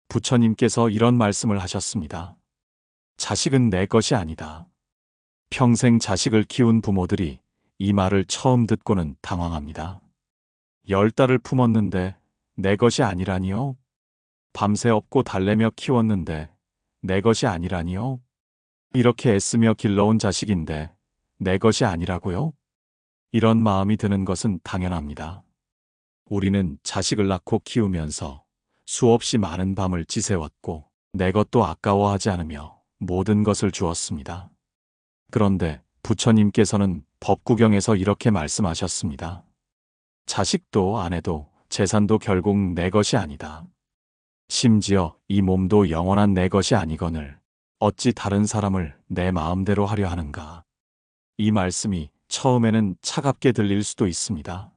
부처님께서 이런 말씀을 하셨습니다. 자식은 내 것이 아니다. 평생 자식을 키운 부모들이 이 말을 처음 듣고는 당황합니다. 10달을 품었는데 내 것이 아니라니요? 밤새 업고 달래며 키웠는데 내 것이 아니라니요? 이렇게 애쓰며 길러온 자식인데 내 것이 아니라고요? 이런 마음이 드는 것은 당연합니다. 우리는 자식을 낳고 키우면서 수없이 많은 밤을 지새웠고 내 것도 아까워하지 않으며 모든 것을 주었습니다. 그런데 부처님께서는 법구경에서 이렇게 말씀하셨습니다. 자식도 아내도 재산도 결국 내 것이 아니다. 심지어 이 몸도 영원한 내 것이 아니거늘 어찌 다른 사람을 내 마음대로 하려 하는가. 이 말씀이 처음에는 차갑게 들릴 수도 있습니다.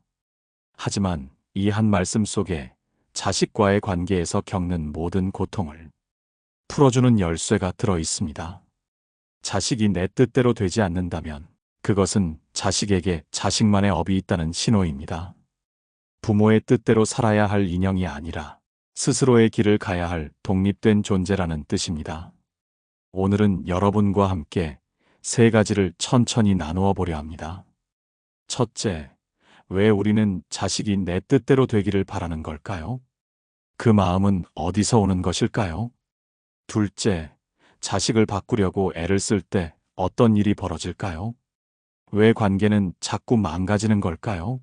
하지만 이 한 말씀 속에 자식과의 관계에서 겪는 모든 고통을 풀어주는 열쇠가 들어 있습니다. 자식이 내 뜻대로 되지 않는다면 그것은 자식에게 자식만의 업이 있다는 신호입니다. 부모의 뜻대로 살아야 할 인형이 아니라 스스로의 길을 가야 할 독립된 존재라는 뜻입니다. 오늘은 여러분과 함께 3가지를 천천히 나누어 보려 합니다. 첫째, 왜 우리는 자식이 내 뜻대로 되기를 바라는 걸까요? 그 마음은 어디서 오는 것일까요? 둘째, 자식을 바꾸려고 애를 쓸 때 어떤 일이 벌어질까요? 왜 관계는 자꾸 망가지는 걸까요?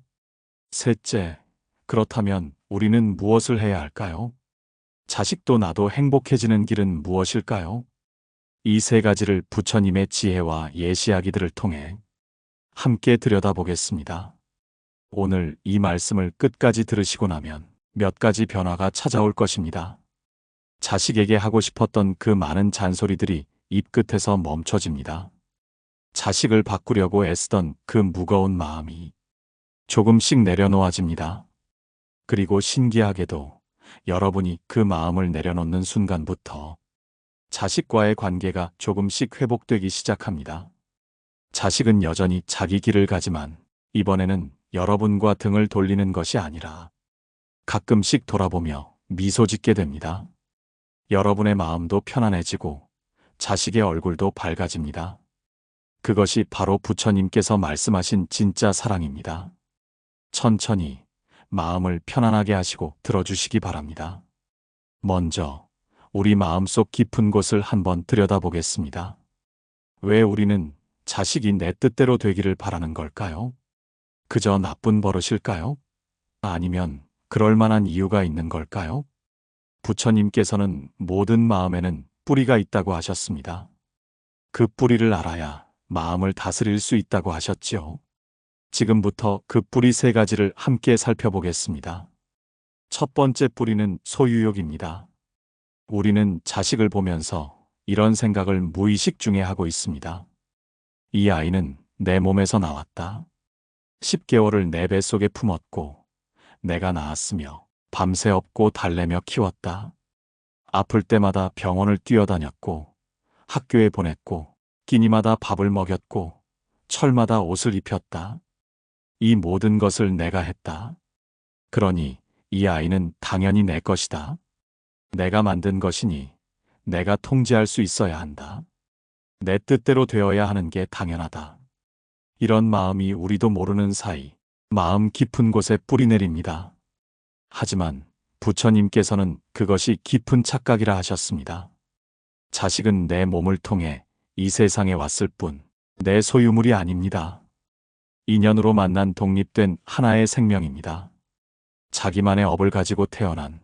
셋째, 그렇다면 우리는 무엇을 해야 할까요? 자식도 나도 행복해지는 길은 무엇일까요? 이 3가지를 부처님의 지혜와 예시이야기들을 통해 함께 들여다보겠습니다. 오늘 이 말씀을 끝까지 들으시고 나면 몇 가지 변화가 찾아올 것입니다. 자식에게 하고 싶었던 그 많은 잔소리들이 입끝에서 멈춰집니다. 자식을 바꾸려고 애쓰던 그 무거운 마음이 조금씩 내려놓아집니다. 그리고 신기하게도 여러분이 그 마음을 내려놓는 순간부터 자식과의 관계가 조금씩 회복되기 시작합니다. 자식은 여전히 자기 길을 가지만 이번에는 여러분과 등을 돌리는 것이 아니라 가끔씩 돌아보며 미소 짓게 됩니다. 여러분의 마음도 편안해지고 자식의 얼굴도 밝아집니다. 그것이 바로 부처님께서 말씀하신 진짜 사랑입니다. 천천히 마음을 편안하게 하시고 들어주시기 바랍니다. 먼저 우리 마음속 깊은 곳을 한번 들여다보겠습니다. 왜 우리는 자식이 내 뜻대로 되기를 바라는 걸까요? 그저 나쁜 버릇일까요? 아니면 그럴 만한 이유가 있는 걸까요? 부처님께서는 모든 마음에는 뿌리가 있다고 하셨습니다. 그 뿌리를 알아야 마음을 다스릴 수 있다고 하셨지요. 지금부터 그 뿌리 3가지를 함께 살펴보겠습니다. 첫 번째 뿌리는 소유욕입니다. 우리는 자식을 보면서 이런 생각을 무의식 중에 하고 있습니다. 이 아이는 내 몸에서 나왔다. 10개월을 내 뱃속에 품었고 내가 낳았으며 밤새 업고 달래며 키웠다. 아플 때마다 병원을 뛰어다녔고 학교에 보냈고 끼니마다 밥을 먹였고 철마다 옷을 입혔다. 이 모든 것을 내가 했다. 그러니 이 아이는 당연히 내 것이다. 내가 만든 것이니 내가 통제할 수 있어야 한다. 내 뜻대로 되어야 하는 게 당연하다. 이런 마음이 우리도 모르는 사이 마음 깊은 곳에 뿌리내립니다. 하지만 부처님께서는 그것이 깊은 착각이라 하셨습니다. 자식은 내 몸을 통해 이 세상에 왔을 뿐 내 소유물이 아닙니다. 인연으로 만난 독립된 하나의 생명입니다. 자기만의 업을 가지고 태어난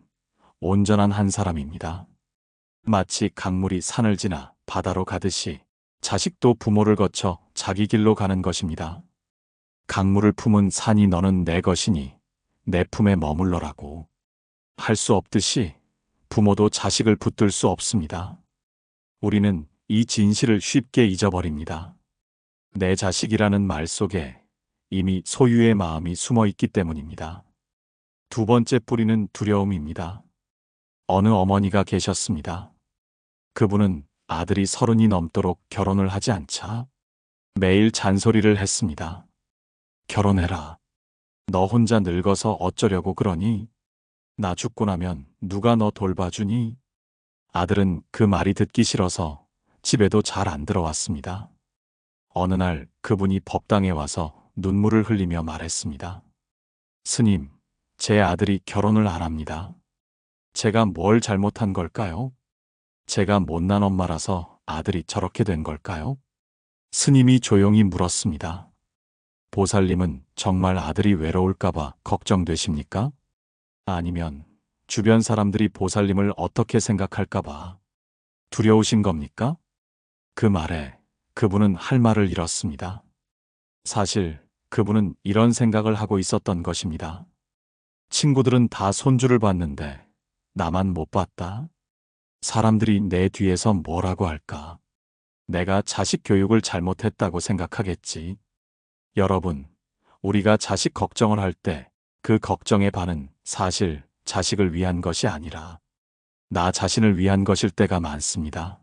온전한 한 사람입니다. 마치 강물이 산을 지나 바다로 가듯이 자식도 부모를 거쳐 자기 길로 가는 것입니다. 강물을 품은 산이 너는 내 것이니 내 품에 머물러라고 할 수 없듯이 부모도 자식을 붙들 수 없습니다. 우리는 이 진실을 쉽게 잊어버립니다. 내 자식이라는 말 속에 이미 소유의 마음이 숨어 있기 때문입니다. 두 번째 뿌리는 두려움입니다. 어느 어머니가 계셨습니다. 그분은 아들이 30이 넘도록 결혼을 하지 않자 매일 잔소리를 했습니다. 결혼해라. 너 혼자 늙어서 어쩌려고 그러니? 나 죽고 나면 누가 너 돌봐주니? 아들은 그 말이 듣기 싫어서 집에도 잘 안 들어왔습니다. 어느 날 그분이 법당에 와서 눈물을 흘리며 말했습니다. 스님, 제 아들이 결혼을 안 합니다. 제가 뭘 잘못한 걸까요? 제가 못난 엄마라서 아들이 저렇게 된 걸까요? 스님이 조용히 물었습니다. 보살님은 정말 아들이 외로울까봐 걱정되십니까? 아니면 주변 사람들이 보살님을 어떻게 생각할까봐 두려우신 겁니까? 그 말에 그분은 할 말을 잃었습니다. 사실 그분은 이런 생각을 하고 있었던 것입니다. 친구들은 다 손주를 봤는데 나만 못 봤다. 사람들이 내 뒤에서 뭐라고 할까? 내가 자식 교육을 잘못했다고 생각하겠지. 여러분, 우리가 자식 걱정을 할 때 그 걱정의 반은 사실 자식을 위한 것이 아니라 나 자신을 위한 것일 때가 많습니다.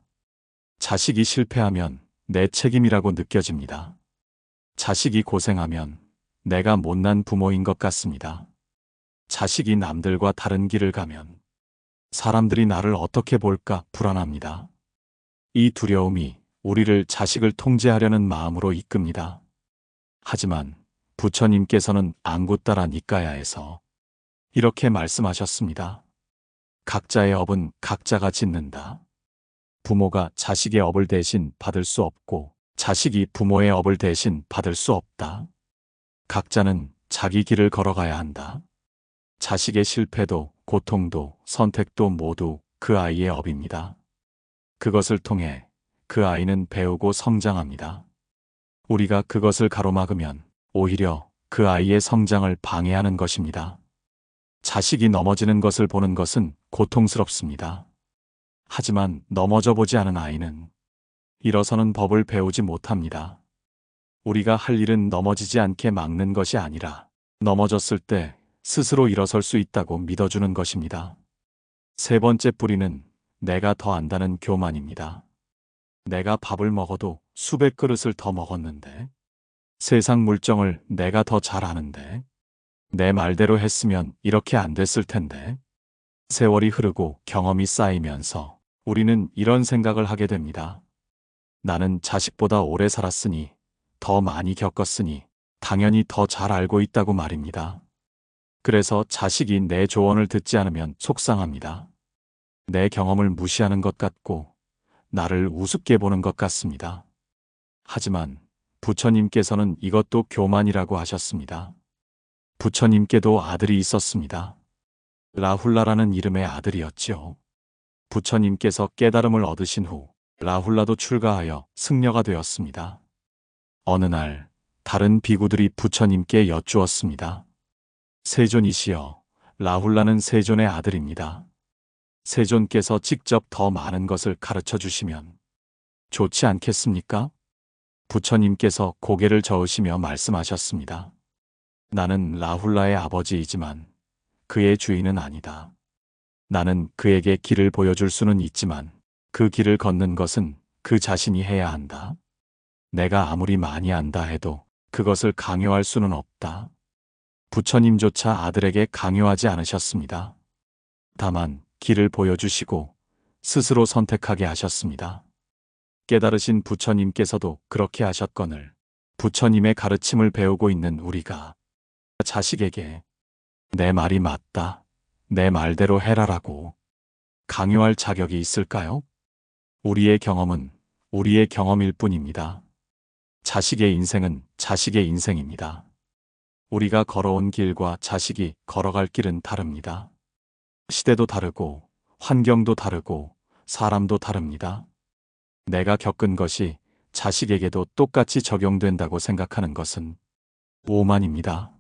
자식이 실패하면 내 책임이라고 느껴집니다. 자식이 고생하면 내가 못난 부모인 것 같습니다. 자식이 남들과 다른 길을 가면 사람들이 나를 어떻게 볼까 불안합니다. 이 두려움이 우리를 자식을 통제하려는 마음으로 이끕니다. 하지만 부처님께서는 안구따라 니까야에서 이렇게 말씀하셨습니다. 각자의 업은 각자가 짓는다. 부모가 자식의 업을 대신 받을 수 없고 자식이 부모의 업을 대신 받을 수 없다. 각자는 자기 길을 걸어가야 한다. 자식의 실패도 고통도 선택도 모두 그 아이의 업입니다. 그것을 통해 그 아이는 배우고 성장합니다. 우리가 그것을 가로막으면 오히려 그 아이의 성장을 방해하는 것입니다. 자식이 넘어지는 것을 보는 것은 고통스럽습니다. 하지만 넘어져 보지 않은 아이는 일어서는 법을 배우지 못합니다. 우리가 할 일은 넘어지지 않게 막는 것이 아니라 넘어졌을 때 스스로 일어설 수 있다고 믿어주는 것입니다. 세 번째 뿌리는 내가 더 안다는 교만입니다. 내가 밥을 먹어도 수백 그릇을 더 먹었는데, 세상 물정을 내가 더 잘 아는데, 내 말대로 했으면 이렇게 안 됐을 텐데. 세월이 흐르고 경험이 쌓이면서 우리는 이런 생각을 하게 됩니다. 나는 자식보다 오래 살았으니, 더 많이 겪었으니, 당연히 더 잘 알고 있다고 말입니다. 그래서 자식이 내 조언을 듣지 않으면 속상합니다. 내 경험을 무시하는 것 같고, 나를 우습게 보는 것 같습니다. 하지만 부처님께서는 이것도 교만이라고 하셨습니다. 부처님께도 아들이 있었습니다. 라훌라라는 이름의 아들이었지요. 부처님께서 깨달음을 얻으신 후 라훌라도 출가하여 승려가 되었습니다. 어느 날 다른 비구들이 부처님께 여쭈었습니다. 세존이시여, 라훌라는 세존의 아들입니다. 세존께서 직접 더 많은 것을 가르쳐 주시면 좋지 않겠습니까? 부처님께서 고개를 저으시며 말씀하셨습니다. 나는 라훌라의 아버지이지만 그의 주인은 아니다. 나는 그에게 길을 보여줄 수는 있지만 그 길을 걷는 것은 그 자신이 해야 한다. 내가 아무리 많이 안다 해도 그것을 강요할 수는 없다. 부처님조차 아들에게 강요하지 않으셨습니다. 다만 길을 보여주시고 스스로 선택하게 하셨습니다. 깨달으신 부처님께서도 그렇게 하셨거늘 부처님의 가르침을 배우고 있는 우리가 자식에게 내 말이 맞다, 내 말대로 해라라고 강요할 자격이 있을까요? 우리의 경험은 우리의 경험일 뿐입니다. 자식의 인생은 자식의 인생입니다. 우리가 걸어온 길과 자식이 걸어갈 길은 다릅니다. 시대도 다르고 환경도 다르고 사람도 다릅니다. 내가 겪은 것이 자식에게도 똑같이 적용된다고 생각하는 것은 오만입니다.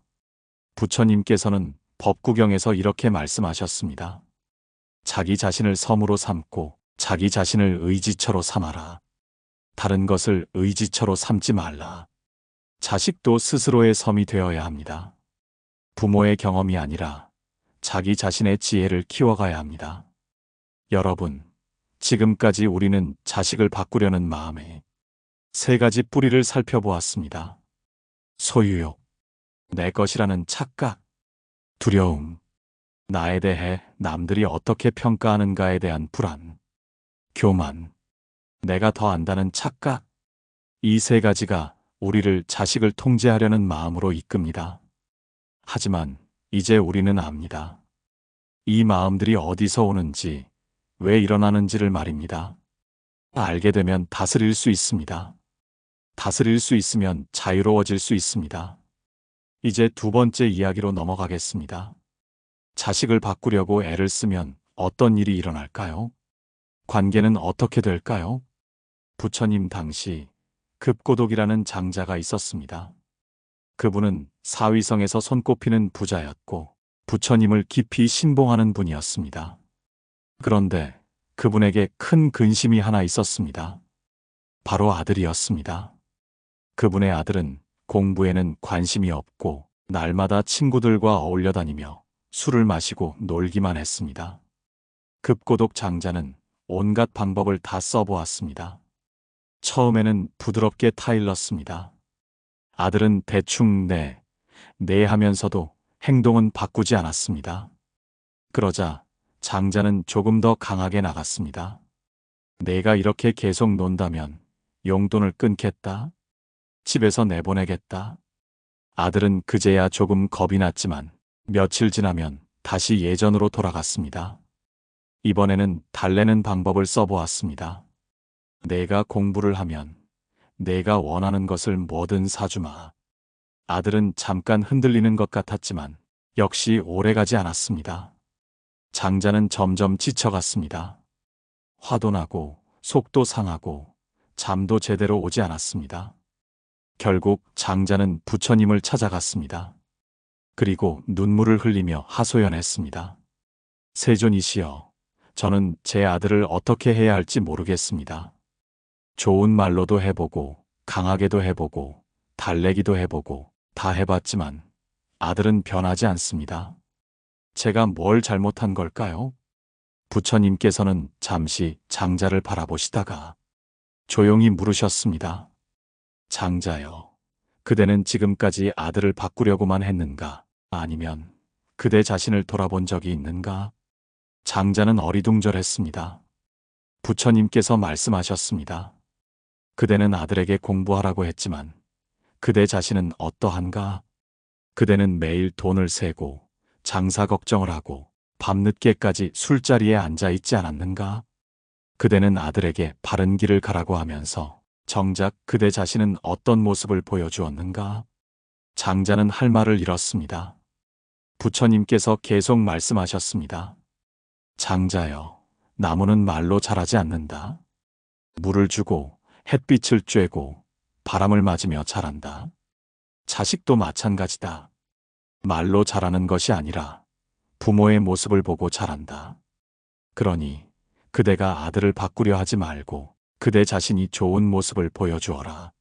부처님께서는 법구경에서 이렇게 말씀하셨습니다. 자기 자신을 섬으로 삼고 자기 자신을 의지처로 삼아라. 다른 것을 의지처로 삼지 말라. 자식도 스스로의 섬이 되어야 합니다. 부모의 경험이 아니라 자기 자신의 지혜를 키워가야 합니다. 여러분, 지금까지 우리는 자식을 바꾸려는 마음에 세 가지 뿌리를 살펴보았습니다. 소유욕, 내 것이라는 착각, 두려움, 나에 대해 남들이 어떻게 평가하는가에 대한 불안, 교만, 내가 더 안다는 착각. 이 세 가지가 우리를 자식을 통제하려는 마음으로 이끕니다. 하지만 이제 우리는 압니다. 이 마음들이 어디서 오는지, 왜 일어나는지를 말입니다. 알게 되면 다스릴 수 있습니다. 다스릴 수 있으면 자유로워질 수 있습니다. 이제 두 번째 이야기로 넘어가겠습니다. 자식을 바꾸려고 애를 쓰면 어떤 일이 일어날까요? 관계는 어떻게 될까요? 부처님 당시 급고독이라는 장자가 있었습니다. 그분은 사위성에서 손꼽히는 부자였고 부처님을 깊이 신봉하는 분이었습니다. 그런데 그분에게 큰 근심이 하나 있었습니다. 바로 아들이었습니다. 그분의 아들은 공부에는 관심이 없고 날마다 친구들과 어울려 다니며 술을 마시고 놀기만 했습니다. 급고독 장자는 온갖 방법을 다 써보았습니다. 처음에는 부드럽게 타일렀습니다. 아들은 대충 네 하면서도 행동은 바꾸지 않았습니다. 그러자 장자는 조금 더 강하게 나갔습니다. 내가 이렇게 계속 논다면 용돈을 끊겠다. 집에서 내보내겠다. 아들은 그제야 조금 겁이 났지만 며칠 지나면 다시 예전으로 돌아갔습니다. 이번에는 달래는 방법을 써보았습니다. 내가 공부를 하면 내가 원하는 것을 뭐든 사주마. 아들은 잠깐 흔들리는 것 같았지만 역시 오래가지 않았습니다. 장자는 점점 지쳐갔습니다. 화도 나고 속도 상하고 잠도 제대로 오지 않았습니다. 결국 장자는 부처님을 찾아갔습니다. 그리고 눈물을 흘리며 하소연했습니다. 세존이시여, 저는 제 아들을 어떻게 해야 할지 모르겠습니다. 좋은 말로도 해보고 강하게도 해보고 달래기도 해보고 다 해봤지만 아들은 변하지 않습니다. 제가 뭘 잘못한 걸까요? 부처님께서는 잠시 장자를 바라보시다가 조용히 물으셨습니다. 장자여, 그대는 지금까지 아들을 바꾸려고만 했는가? 아니면 그대 자신을 돌아본 적이 있는가? 장자는 어리둥절했습니다. 부처님께서 말씀하셨습니다. 그대는 아들에게 공부하라고 했지만 그대 자신은 어떠한가? 그대는 매일 돈을 세고 장사 걱정을 하고 밤늦게까지 술자리에 앉아 있지 않았는가? 그대는 아들에게 바른 길을 가라고 하면서 정작 그대 자신은 어떤 모습을 보여주었는가? 장자는 할 말을 잃었습니다. 부처님께서 계속 말씀하셨습니다. 장자여, 나무는 말로 자라지 않는다. 물을 주고 햇빛을 쬐고 바람을 맞으며 자란다. 자식도 마찬가지다. 말로 자라는 것이 아니라 부모의 모습을 보고 자란다. 그러니 그대가 아들을 바꾸려 하지 말고 그대 자신이 좋은 모습을 보여주어라.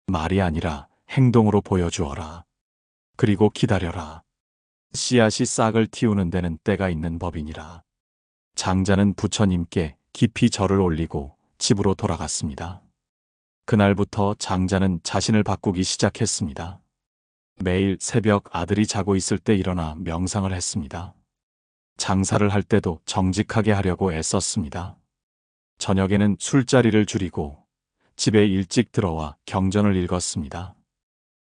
말이 아니라 행동으로 보여주어라. 그리고 기다려라. 씨앗이 싹을 틔우는 데는 때가 있는 법이니라. 장자는 부처님께 깊이 절을 올리고 집으로 돌아갔습니다. 그날부터 장자는 자신을 바꾸기 시작했습니다. 매일 새벽 아들이 자고 있을 때 일어나 명상을 했습니다. 장사를 할 때도 정직하게 하려고 애썼습니다. 저녁에는 술자리를 줄이고 집에 일찍 들어와 경전을 읽었습니다.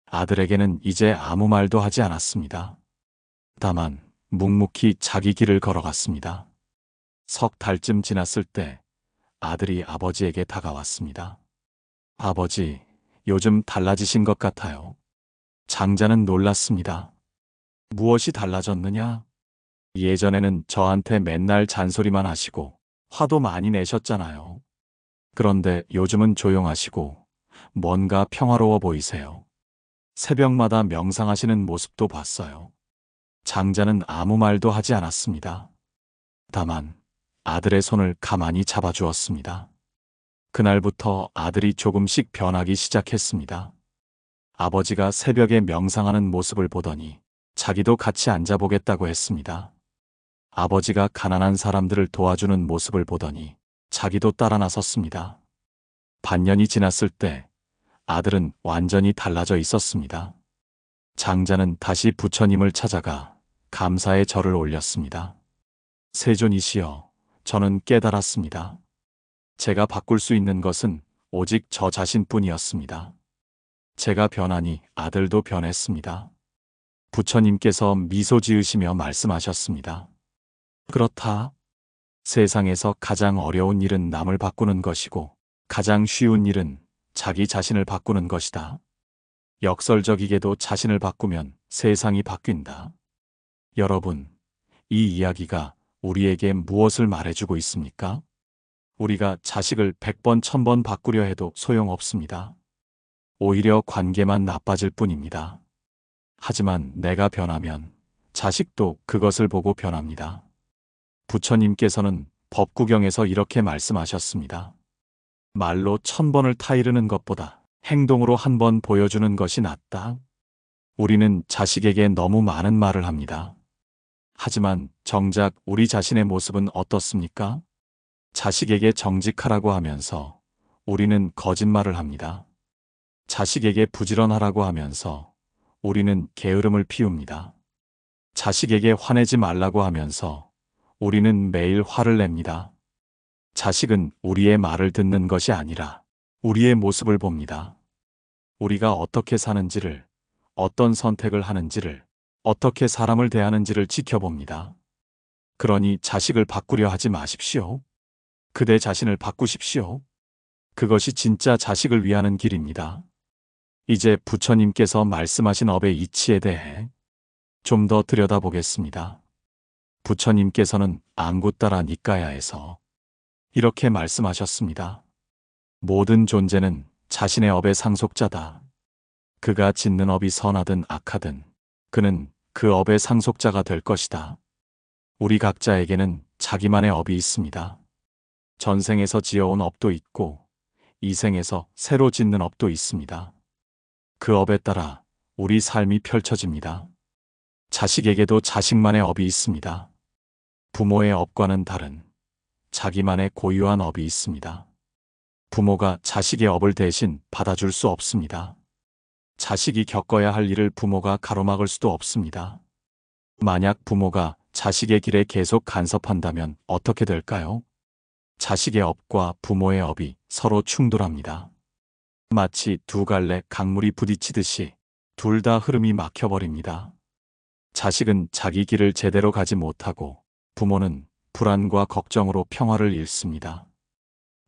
아들에게는 이제 아무 말도 하지 않았습니다. 다만 묵묵히 자기 길을 걸어갔습니다. 석 달쯤 지났을 때 아들이 아버지에게 다가왔습니다. 아버지, 요즘 달라지신 것 같아요. 장자는 놀랐습니다. 무엇이 달라졌느냐? 예전에는 저한테 맨날 잔소리만 하시고 화도 많이 내셨잖아요. 그런데 요즘은 조용하시고 뭔가 평화로워 보이세요. 새벽마다 명상하시는 모습도 봤어요. 장자는 아무 말도 하지 않았습니다. 다만 아들의 손을 가만히 잡아주었습니다. 그날부터 아들이 조금씩 변하기 시작했습니다. 아버지가 새벽에 명상하는 모습을 보더니 자기도 같이 앉아보겠다고 했습니다. 아버지가 가난한 사람들을 도와주는 모습을 보더니 자기도 따라 나섰습니다. 반년이 지났을 때 아들은 완전히 달라져 있었습니다. 장자는 다시 부처님을 찾아가 감사의 절을 올렸습니다. 세존이시여, 저는 깨달았습니다. 제가 바꿀 수 있는 것은 오직 저 자신뿐이었습니다. 제가 변하니 아들도 변했습니다. 부처님께서 미소 지으시며 말씀하셨습니다. 그렇다. 세상에서 가장 어려운 일은 남을 바꾸는 것이고 가장 쉬운 일은 자기 자신을 바꾸는 것이다. 역설적이게도 자신을 바꾸면 세상이 바뀐다. 여러분, 이 이야기가 우리에게 무엇을 말해주고 있습니까? 우리가 자식을 100번, 1000번 바꾸려 해도 소용없습니다. 오히려 관계만 나빠질 뿐입니다. 하지만 내가 변하면 자식도 그것을 보고 변합니다. 부처님께서는 법구경에서 이렇게 말씀하셨습니다. 말로 1000번을 타이르는 것보다 행동으로 한 번 보여주는 것이 낫다. 우리는 자식에게 너무 많은 말을 합니다. 하지만 정작 우리 자신의 모습은 어떻습니까? 자식에게 정직하라고 하면서 우리는 거짓말을 합니다. 자식에게 부지런하라고 하면서 우리는 게으름을 피웁니다. 자식에게 화내지 말라고 하면서 우리는 매일 화를 냅니다. 자식은 우리의 말을 듣는 것이 아니라 우리의 모습을 봅니다. 우리가 어떻게 사는지를, 어떤 선택을 하는지를, 어떻게 사람을 대하는지를 지켜봅니다. 그러니 자식을 바꾸려 하지 마십시오. 그대 자신을 바꾸십시오. 그것이 진짜 자식을 위하는 길입니다. 이제 부처님께서 말씀하신 업의 이치에 대해 좀 더 들여다보겠습니다. 부처님께서는 앙구따라 니까야에서 이렇게 말씀하셨습니다. 모든 존재는 자신의 업의 상속자다. 그가 짓는 업이 선하든 악하든 그는 그 업의 상속자가 될 것이다. 우리 각자에게는 자기만의 업이 있습니다. 전생에서 지어온 업도 있고 이 생에서 새로 짓는 업도 있습니다. 그 업에 따라 우리 삶이 펼쳐집니다. 자식에게도 자식만의 업이 있습니다. 부모의 업과는 다른 자기만의 고유한 업이 있습니다. 부모가 자식의 업을 대신 받아줄 수 없습니다. 자식이 겪어야 할 일을 부모가 가로막을 수도 없습니다. 만약 부모가 자식의 길에 계속 간섭한다면 어떻게 될까요? 자식의 업과 부모의 업이 서로 충돌합니다. 마치 두 갈래 강물이 부딪히듯이 둘 다 흐름이 막혀버립니다. 자식은 자기 길을 제대로 가지 못하고 부모는 불안과 걱정으로 평화를 잃습니다.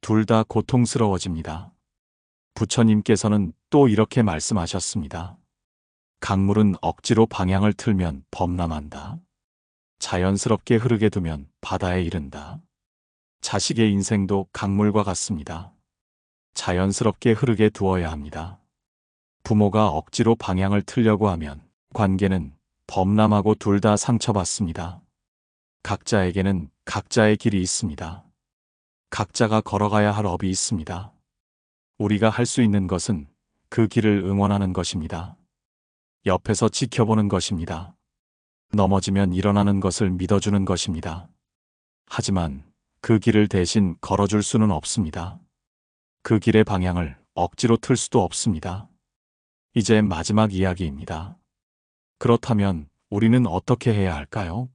둘 다 고통스러워집니다. 부처님께서는 또 이렇게 말씀하셨습니다. 강물은 억지로 방향을 틀면 범람한다. 자연스럽게 흐르게 두면 바다에 이른다. 자식의 인생도 강물과 같습니다. 자연스럽게 흐르게 두어야 합니다. 부모가 억지로 방향을 틀려고 하면 관계는 범람하고 둘 다 상처받습니다. 각자에게는 각자의 길이 있습니다. 각자가 걸어가야 할 업이 있습니다. 우리가 할 수 있는 것은 그 길을 응원하는 것입니다. 옆에서 지켜보는 것입니다. 넘어지면 일어나는 것을 믿어주는 것입니다. 하지만 그 길을 대신 걸어줄 수는 없습니다. 그 길의 방향을 억지로 틀 수도 없습니다. 이제 마지막 이야기입니다. 그렇다면 우리는 어떻게 해야 할까요?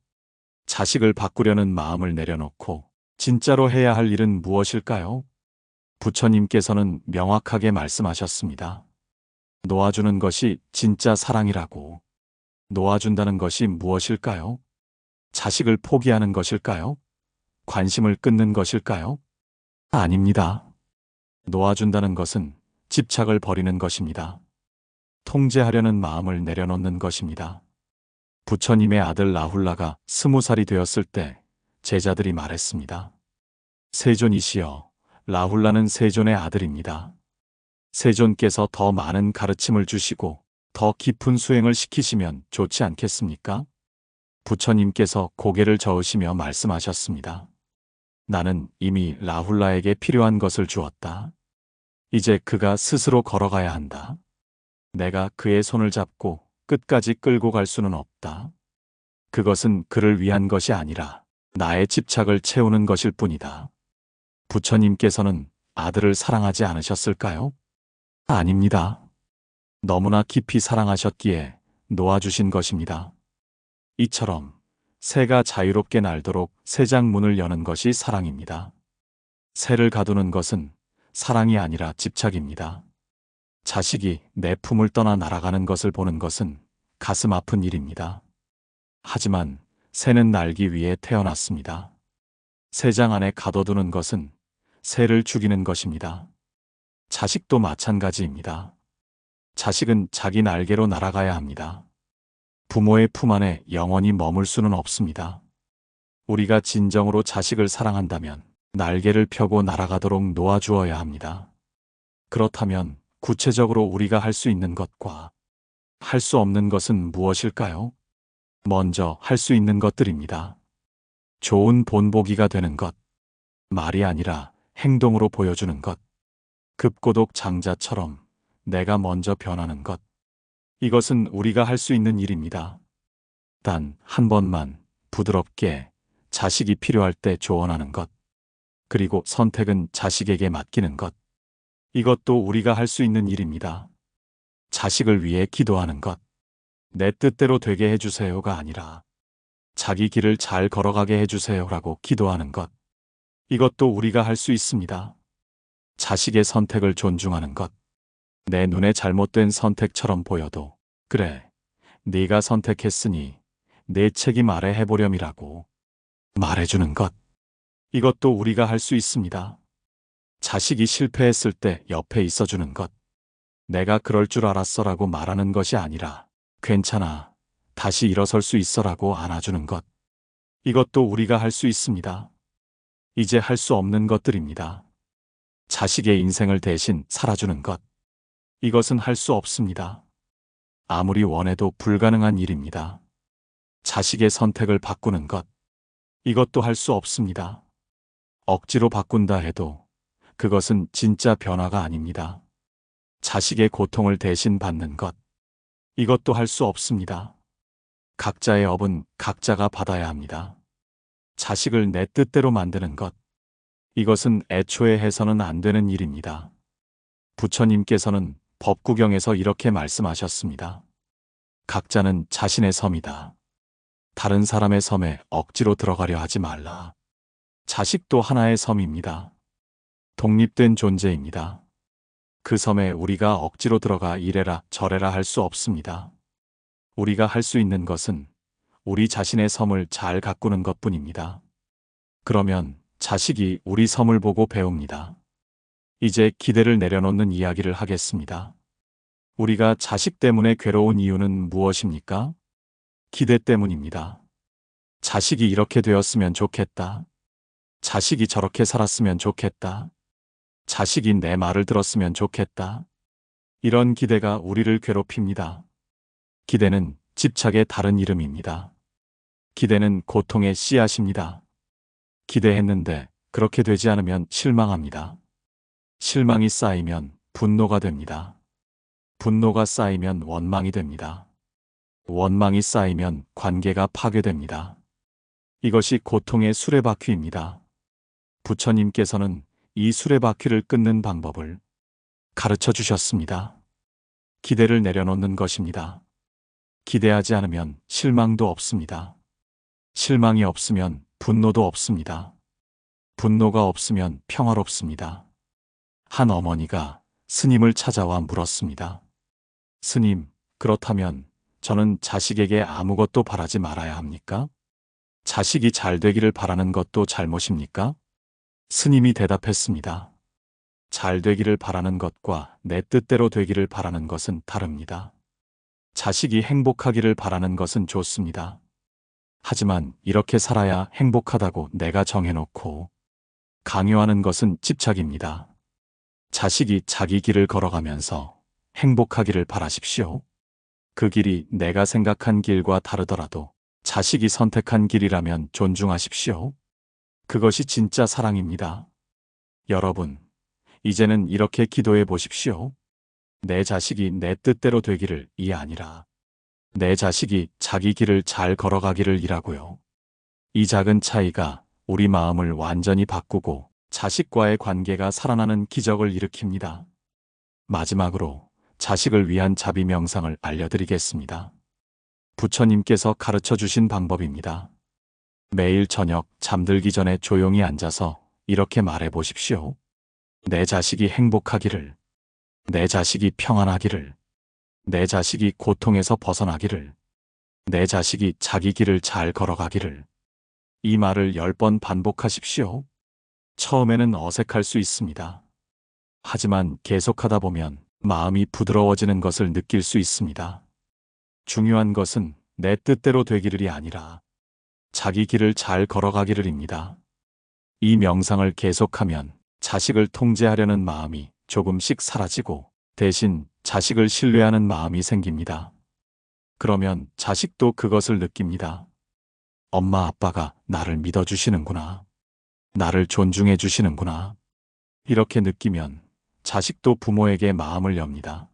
자식을 바꾸려는 마음을 내려놓고 진짜로 해야 할 일은 무엇일까요? 부처님께서는 명확하게 말씀하셨습니다. 놓아주는 것이 진짜 사랑이라고. 놓아준다는 것이 무엇일까요? 자식을 포기하는 것일까요? 관심을 끊는 것일까요? 아닙니다. 놓아준다는 것은 집착을 버리는 것입니다. 통제하려는 마음을 내려놓는 것입니다. 부처님의 아들 라훌라가 20살이 되었을 때 제자들이 말했습니다. 세존이시여, 라훌라는 세존의 아들입니다. 세존께서 더 많은 가르침을 주시고 더 깊은 수행을 시키시면 좋지 않겠습니까? 부처님께서 고개를 저으시며 말씀하셨습니다. 나는 이미 라훌라에게 필요한 것을 주었다. 이제 그가 스스로 걸어가야 한다. 내가 그의 손을 잡고 끝까지 끌고 갈 수는 없다. 그것은 그를 위한 것이 아니라 나의 집착을 채우는 것일 뿐이다. 부처님께서는 아들을 사랑하지 않으셨을까요? 아닙니다. 너무나 깊이 사랑하셨기에 놓아주신 것입니다. 이처럼 새가 자유롭게 날도록 새장 문을 여는 것이 사랑입니다. 새를 가두는 것은 사랑이 아니라 집착입니다. 자식이 내 품을 떠나 날아가는 것을 보는 것은 가슴 아픈 일입니다. 하지만 새는 날기 위해 태어났습니다. 새장 안에 가둬두는 것은 새를 죽이는 것입니다. 자식도 마찬가지입니다. 자식은 자기 날개로 날아가야 합니다. 부모의 품 안에 영원히 머물 수는 없습니다. 우리가 진정으로 자식을 사랑한다면 날개를 펴고 날아가도록 놓아주어야 합니다. 그렇다면 구체적으로 우리가 할 수 있는 것과 할 수 없는 것은 무엇일까요? 먼저 할 수 있는 것들입니다. 좋은 본보기가 되는 것, 말이 아니라 행동으로 보여주는 것, 급고독 장자처럼 내가 먼저 변하는 것. 이것은 우리가 할 수 있는 일입니다. 단 한 번만 부드럽게 자식이 필요할 때 조언하는 것, 그리고 선택은 자식에게 맡기는 것. 이것도 우리가 할 수 있는 일입니다. 자식을 위해 기도하는 것. 내 뜻대로 되게 해주세요가 아니라 자기 길을 잘 걸어가게 해주세요라고 기도하는 것. 이것도 우리가 할 수 있습니다. 자식의 선택을 존중하는 것. 내 눈에 잘못된 선택처럼 보여도 그래, 네가 선택했으니 내 책임 아래 해보렴이라고 말해주는 것. 이것도 우리가 할 수 있습니다. 자식이 실패했을 때 옆에 있어주는 것. 내가 그럴 줄 알았어라고 말하는 것이 아니라 괜찮아, 다시 일어설 수 있어라고 안아주는 것. 이것도 우리가 할 수 있습니다. 이제 할 수 없는 것들입니다. 자식의 인생을 대신 살아주는 것. 이것은 할 수 없습니다. 아무리 원해도 불가능한 일입니다. 자식의 선택을 바꾸는 것. 이것도 할 수 없습니다. 억지로 바꾼다 해도 그것은 진짜 변화가 아닙니다. 자식의 고통을 대신 받는 것. 이것도 할 수 없습니다. 각자의 업은 각자가 받아야 합니다. 자식을 내 뜻대로 만드는 것. 이것은 애초에 해서는 안 되는 일입니다. 부처님께서는 법구경에서 이렇게 말씀하셨습니다. 각자는 자신의 섬이다. 다른 사람의 섬에 억지로 들어가려 하지 말라. 자식도 하나의 섬입니다. 독립된 존재입니다. 그 섬에 우리가 억지로 들어가 이래라 저래라 할 수 없습니다. 우리가 할 수 있는 것은 우리 자신의 섬을 잘 가꾸는 것뿐입니다. 그러면 자식이 우리 섬을 보고 배웁니다. 이제 기대를 내려놓는 이야기를 하겠습니다. 우리가 자식 때문에 괴로운 이유는 무엇입니까? 기대 때문입니다. 자식이 이렇게 되었으면 좋겠다. 자식이 저렇게 살았으면 좋겠다. 자식이 내 말을 들었으면 좋겠다. 이런 기대가 우리를 괴롭힙니다. 기대는 집착의 다른 이름입니다. 기대는 고통의 씨앗입니다. 기대했는데 그렇게 되지 않으면 실망합니다. 실망이 쌓이면 분노가 됩니다. 분노가 쌓이면 원망이 됩니다. 원망이 쌓이면 관계가 파괴됩니다. 이것이 고통의 수레바퀴입니다. 부처님께서는 이 수레바퀴를 끊는 방법을 가르쳐 주셨습니다. 기대를 내려놓는 것입니다. 기대하지 않으면 실망도 없습니다. 실망이 없으면 분노도 없습니다. 분노가 없으면 평화롭습니다. 한 어머니가 스님을 찾아와 물었습니다. 스님, 그렇다면 저는 자식에게 아무것도 바라지 말아야 합니까? 자식이 잘 되기를 바라는 것도 잘못입니까? 스님이 대답했습니다. 잘 되기를 바라는 것과 내 뜻대로 되기를 바라는 것은 다릅니다. 자식이 행복하기를 바라는 것은 좋습니다. 하지만 이렇게 살아야 행복하다고 내가 정해놓고 강요하는 것은 집착입니다. 자식이 자기 길을 걸어가면서 행복하기를 바라십시오. 그 길이 내가 생각한 길과 다르더라도 자식이 선택한 길이라면 존중하십시오. 그것이 진짜 사랑입니다. 여러분, 이제는 이렇게 기도해 보십시오. 내 자식이 내 뜻대로 되기를 이 아니라 내 자식이 자기 길을 잘 걸어가기를 이라고요. 이 작은 차이가 우리 마음을 완전히 바꾸고 자식과의 관계가 살아나는 기적을 일으킵니다. 마지막으로 자식을 위한 자비 명상을 알려드리겠습니다. 부처님께서 가르쳐 주신 방법입니다. 매일 저녁 잠들기 전에 조용히 앉아서 이렇게 말해 보십시오. 내 자식이 행복하기를, 내 자식이 평안하기를, 내 자식이 고통에서 벗어나기를, 내 자식이 자기 길을 잘 걸어가기를. 이 말을 10번 반복하십시오. 처음에는 어색할 수 있습니다. 하지만 계속하다 보면 마음이 부드러워지는 것을 느낄 수 있습니다. 중요한 것은 내 뜻대로 되기를이 아니라 자기 길을 잘 걸어가기를입니다. 이 명상을 계속하면 자식을 통제하려는 마음이 조금씩 사라지고 대신 자식을 신뢰하는 마음이 생깁니다. 그러면 자식도 그것을 느낍니다. 엄마 아빠가 나를 믿어주시는구나. 나를 존중해 주시는구나. 이렇게 느끼면 자식도 부모에게 마음을 엽니다.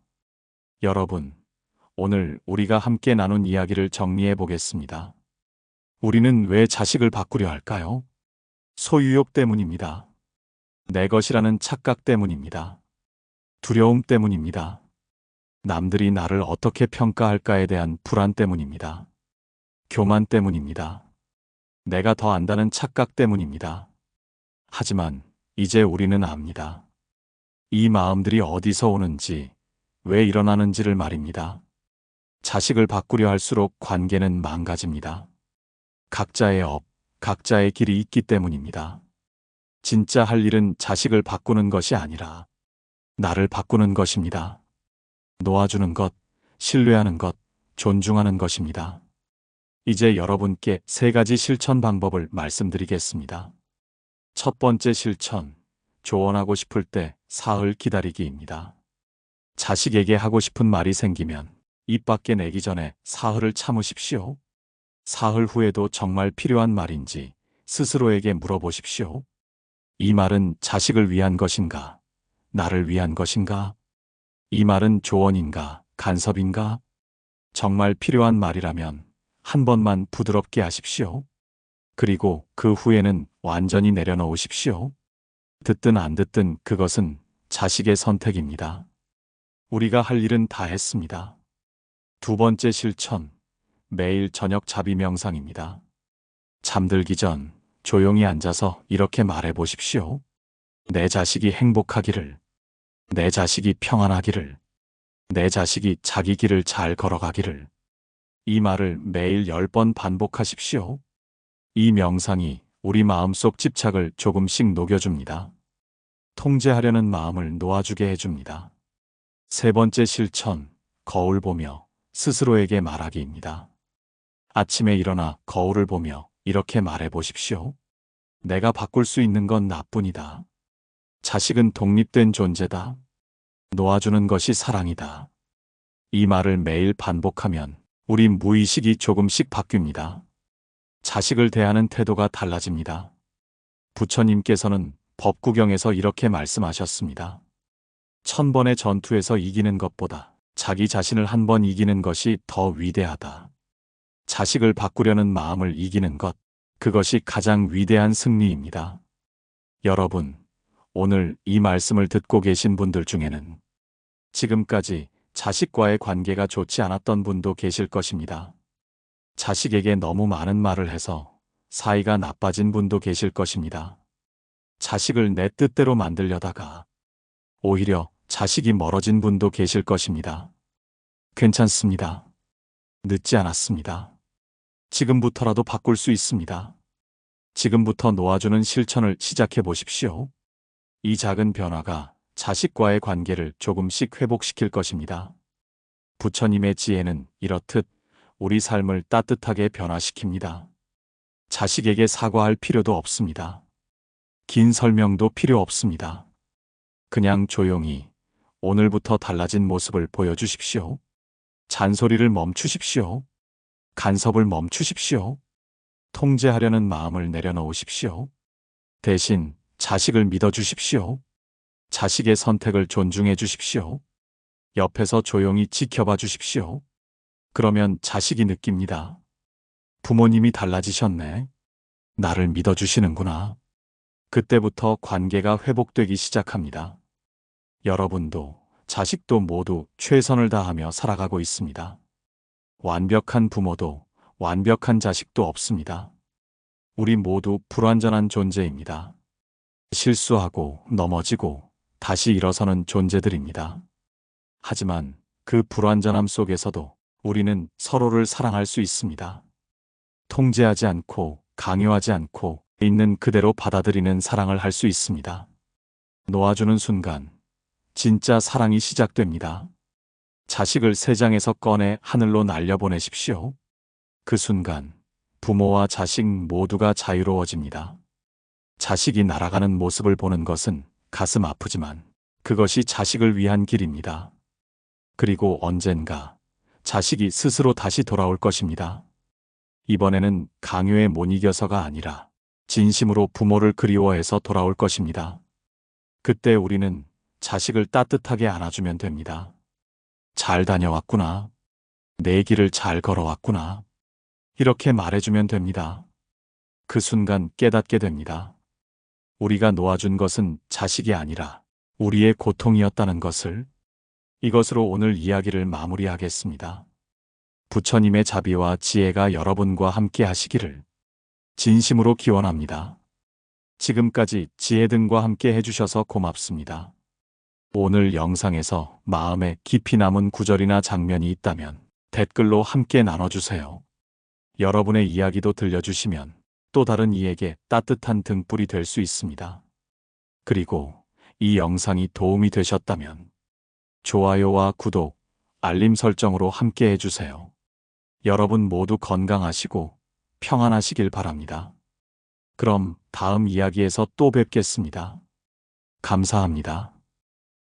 여러분, 오늘 우리가 함께 나눈 이야기를 정리해 보겠습니다. 우리는 왜 자식을 바꾸려 할까요? 소유욕 때문입니다. 내 것이라는 착각 때문입니다. 두려움 때문입니다. 남들이 나를 어떻게 평가할까에 대한 불안 때문입니다. 교만 때문입니다. 내가 더 안다는 착각 때문입니다. 하지만 이제 우리는 압니다. 이 마음들이 어디서 오는지, 왜 일어나는지를 말입니다. 자식을 바꾸려 할수록 관계는 망가집니다. 각자의 업, 각자의 길이 있기 때문입니다. 진짜 할 일은 자식을 바꾸는 것이 아니라 나를 바꾸는 것입니다. 놓아주는 것, 신뢰하는 것, 존중하는 것입니다. 이제 여러분께 3가지 실천 방법을 말씀드리겠습니다. 첫 번째 실천, 조언하고 싶을 때 사흘 기다리기입니다. 자식에게 하고 싶은 말이 생기면 입 밖에 내기 전에 사흘을 참으십시오. 사흘 후에도 정말 필요한 말인지 스스로에게 물어보십시오. 이 말은 자식을 위한 것인가? 나를 위한 것인가? 이 말은 조언인가? 간섭인가? 정말 필요한 말이라면 한 번만 부드럽게 하십시오. 그리고 그 후에는 완전히 내려놓으십시오. 듣든 안 듣든 그것은 자식의 선택입니다. 우리가 할 일은 다 했습니다. 두 번째 실천, 매일 저녁 자비 명상입니다. 잠들기 전 조용히 앉아서 이렇게 말해 보십시오. 내 자식이 행복하기를, 내 자식이 평안하기를, 내 자식이 자기 길을 잘 걸어가기를. 이 말을 매일 10번 반복하십시오. 이 명상이 우리 마음속 집착을 조금씩 녹여줍니다. 통제하려는 마음을 놓아주게 해줍니다. 세 번째 실천, 거울 보며 스스로에게 말하기입니다. 아침에 일어나 거울을 보며 이렇게 말해 보십시오. 내가 바꿀 수 있는 건 나뿐이다. 자식은 독립된 존재다. 놓아주는 것이 사랑이다. 이 말을 매일 반복하면 우리 무의식이 조금씩 바뀝니다. 자식을 대하는 태도가 달라집니다. 부처님께서는 법구경에서 이렇게 말씀하셨습니다. 1000번의 전투에서 이기는 것보다 자기 자신을 한 번 이기는 것이 더 위대하다. 자식을 바꾸려는 마음을 이기는 것, 그것이 가장 위대한 승리입니다. 여러분, 오늘 이 말씀을 듣고 계신 분들 중에는 지금까지 자식과의 관계가 좋지 않았던 분도 계실 것입니다. 자식에게 너무 많은 말을 해서 사이가 나빠진 분도 계실 것입니다. 자식을 내 뜻대로 만들려다가 오히려 자식이 멀어진 분도 계실 것입니다. 괜찮습니다. 늦지 않았습니다. 지금부터라도 바꿀 수 있습니다. 지금부터 놓아주는 실천을 시작해 보십시오. 이 작은 변화가 자식과의 관계를 조금씩 회복시킬 것입니다. 부처님의 지혜는 이렇듯 우리 삶을 따뜻하게 변화시킵니다. 자식에게 사과할 필요도 없습니다. 긴 설명도 필요 없습니다. 그냥 조용히 오늘부터 달라진 모습을 보여주십시오. 잔소리를 멈추십시오. 간섭을 멈추십시오. 통제하려는 마음을 내려놓으십시오. 대신 자식을 믿어주십시오. 자식의 선택을 존중해 주십시오. 옆에서 조용히 지켜봐 주십시오. 그러면 자식이 느낍니다. 부모님이 달라지셨네. 나를 믿어주시는구나. 그때부터 관계가 회복되기 시작합니다. 여러분도 자식도 모두 최선을 다하며 살아가고 있습니다. 완벽한 부모도 완벽한 자식도 없습니다. 우리 모두 불완전한 존재입니다. 실수하고 넘어지고 다시 일어서는 존재들입니다. 하지만 그 불완전함 속에서도 우리는 서로를 사랑할 수 있습니다. 통제하지 않고 강요하지 않고 있는 그대로 받아들이는 사랑을 할 수 있습니다. 놓아주는 순간 진짜 사랑이 시작됩니다. 자식을 새장에서 꺼내 하늘로 날려보내십시오. 그 순간 부모와 자식 모두가 자유로워집니다. 자식이 날아가는 모습을 보는 것은 가슴 아프지만 그것이 자식을 위한 길입니다. 그리고 언젠가 자식이 스스로 다시 돌아올 것입니다. 이번에는 강요에 못 이겨서가 아니라 진심으로 부모를 그리워해서 돌아올 것입니다. 그때 우리는 자식을 따뜻하게 안아주면 됩니다. 잘 다녀왔구나. 내 길을 잘 걸어왔구나. 이렇게 말해주면 됩니다. 그 순간 깨닫게 됩니다. 우리가 놓아준 것은 자식이 아니라 우리의 고통이었다는 것을. 이것으로 오늘 이야기를 마무리하겠습니다. 부처님의 자비와 지혜가 여러분과 함께 하시기를 진심으로 기원합니다. 지금까지 지혜등과 함께 해주셔서 고맙습니다. 오늘 영상에서 마음에 깊이 남은 구절이나 장면이 있다면 댓글로 함께 나눠주세요. 여러분의 이야기도 들려주시면 또 다른 이에게 따뜻한 등불이 될 수 있습니다. 그리고 이 영상이 도움이 되셨다면 좋아요와 구독, 알림 설정으로 함께 해주세요. 여러분 모두 건강하시고 평안하시길 바랍니다. 그럼 다음 이야기에서 또 뵙겠습니다. 감사합니다.